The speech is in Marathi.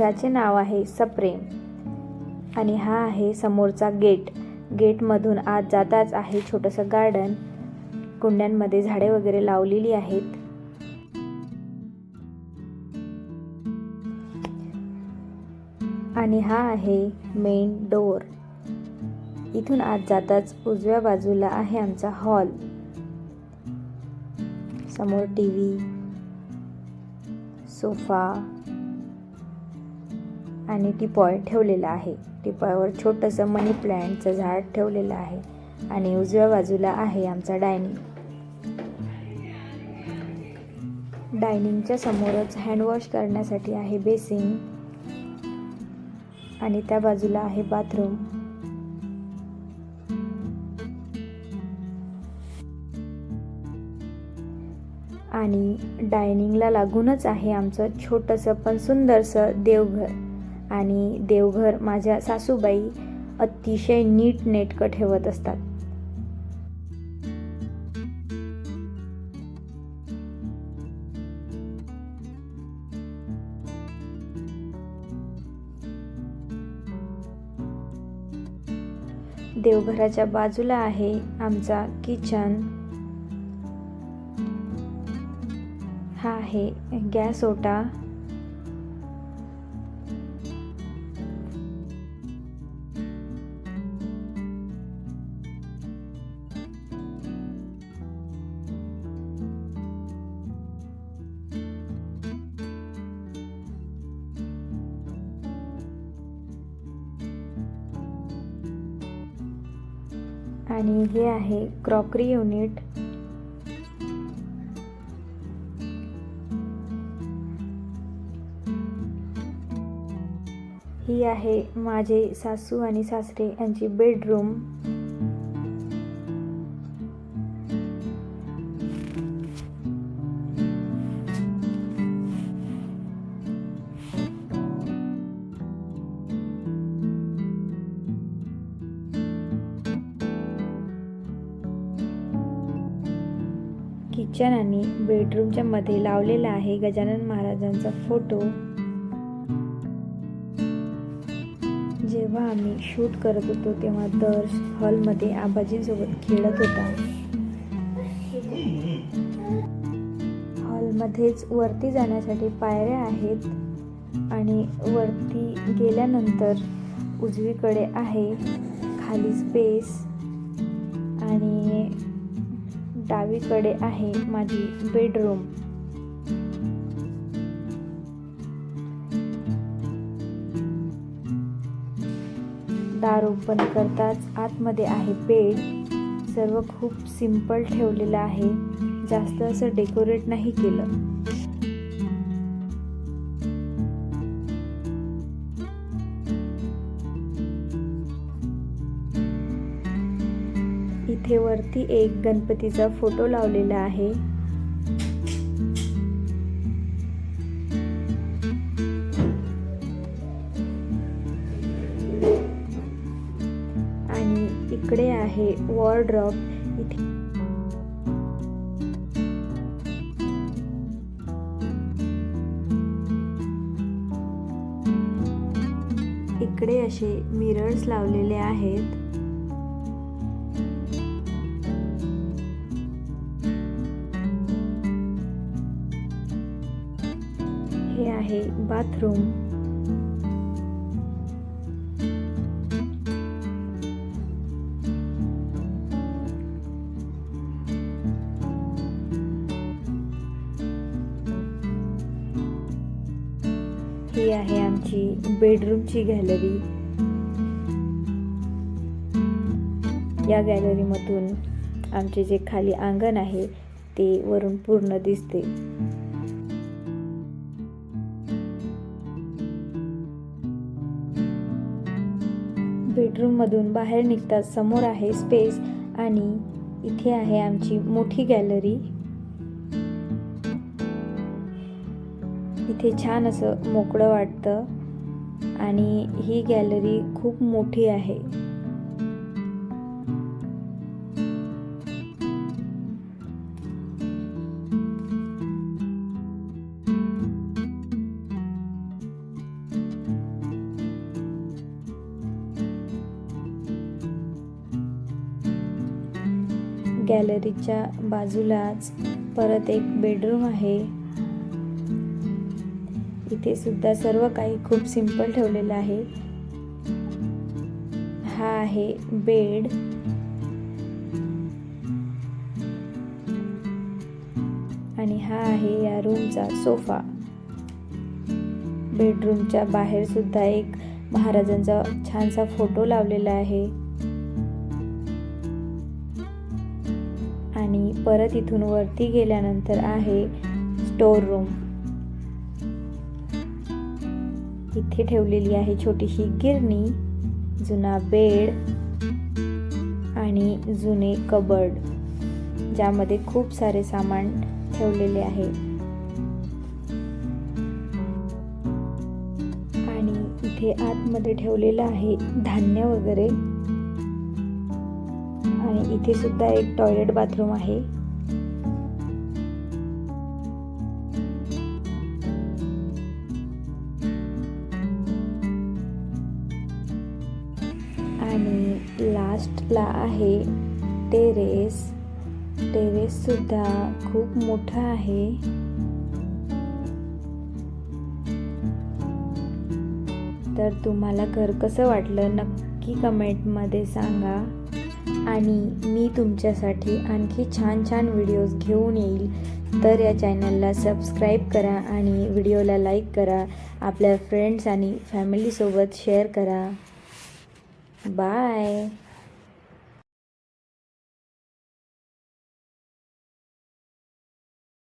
घराचे नाव आहे सप्रेम आणि हा आहे समोरचा गेट. गेटमधून आत जाताच आहे छोटंसं गार्डन. कुंड्यांमध्ये झाडे वगैरे लावलेली आहेत. आणि हा आहे मेन डोर. इथून आत जाताच उजव्या बाजूला आहे आमचा हॉल. समोर टीव्ही, सोफा आणि टीपॉय ठेवलेला आहे. टीपॉयवर छोटंसं मनी प्लांटचं झाड ठेवलेलं आहे. आणि उजव्या बाजूला आहे आमचा डायनिंग. डायनिंगच्या समोरच हँडवॉश करण्यासाठी आहे बेसिन आणि त्या बाजूला आहे बाथरूम. आणि डायनिंगला लागूनच आहे आमचं छोटंसं पण सुंदरसं देवघर. आणि देवघर माझ्या सासूबाई अतिशय नीटनेटकं ठेवत असतात. देवघराच्या बाजूला आहे आमचा किचन. हा आहे गॅस ओटा. आणि हे आहे क्रॉकरी युनिट. ही आहे माझे सासू आणि सासरे यांची बेडरूम. किचन आणि बेडरूमच्या मध्ये लावलेला आहे गजानन महाराजांचा फोटो. जेव्हा आम्ही शूट करत होतो तेव्हा दर्श हॉलमध्ये आबाजींसोबत खेळत होता. हॉलमध्येच वरती जाण्यासाठी पायऱ्या आहेत आणि वरती गेल्यानंतर उजवीकडे आहे खाली स्पेस आणि डावीकडे आहे माझी बेडरूम. दार ओपन करताच आतमध्ये आहे बेड. सर्व खूप सिंपल ठेवलेलं आहे. जास्त असं डेकोरेट नाही केलं. इथे वरती एक गणपतीचा फोटो लावलेला आहे. आणि इकडे आहे वॉर्डरोब. इकडे असे मिरर्स लावलेले आहेत. हे आहे बाथरूम. ही आहे आमची बेडरूमची गॅलरी. या गॅलरीमधून आमचे जे खाली अंगण आहे ते वरून पूर्ण दिसते. बेडरूम मधून बाहेर निघताच समोर आहे स्पेस आणि इथे आहे आमची मोठी गॅलरी. इथे छान असं मोकळं वाटतं आणि ही गॅलरी खूप मोठी आहे. गॅलरीच्या बाजूलाच परत एक बेडरूम आहे. इथे सुद्धा सर्व काही खूप सिंपल ठेवलेलं आहे. हा आहे बेड. आणि हा आहे या रूमचा सोफा. बेडरूमच्या बाहेर सुद्धा एक महाराजांचा छानसा फोटो लावलेला आहे. आणि परत इथून वरती गेल्यानंतर आहे स्टोर रूम. इथे ठेवलेली आहे छोटीशी गिरणी, जुना बेड आणि जुने कबर्ड, ज्यामध्ये खूप सारे सामान ठेवलेले आहे. आणि इथे आतमध्ये ठेवलेलं आहे धान्य वगैरे. आणि इथे सुद्धा एक टॉयलेट बाथरूम आहे. आणि लास्टला आहे टेरेस. टेरेस सुद्धा खूप मोठा आहे. तर तुम्हाला घर कसं वाटलं नक्की कमेंटमध्ये सांगा. आणि मी तुमच्यासाठी आणखी छान छान व्हिडिओज घेऊन येईल. तर या चॅनलला सबस्क्राईब करा आणि व्हिडिओला लाईक करा. आपल्या फ्रेंड्स आणि फॅमिलीसोबत शेअर करा. बाय.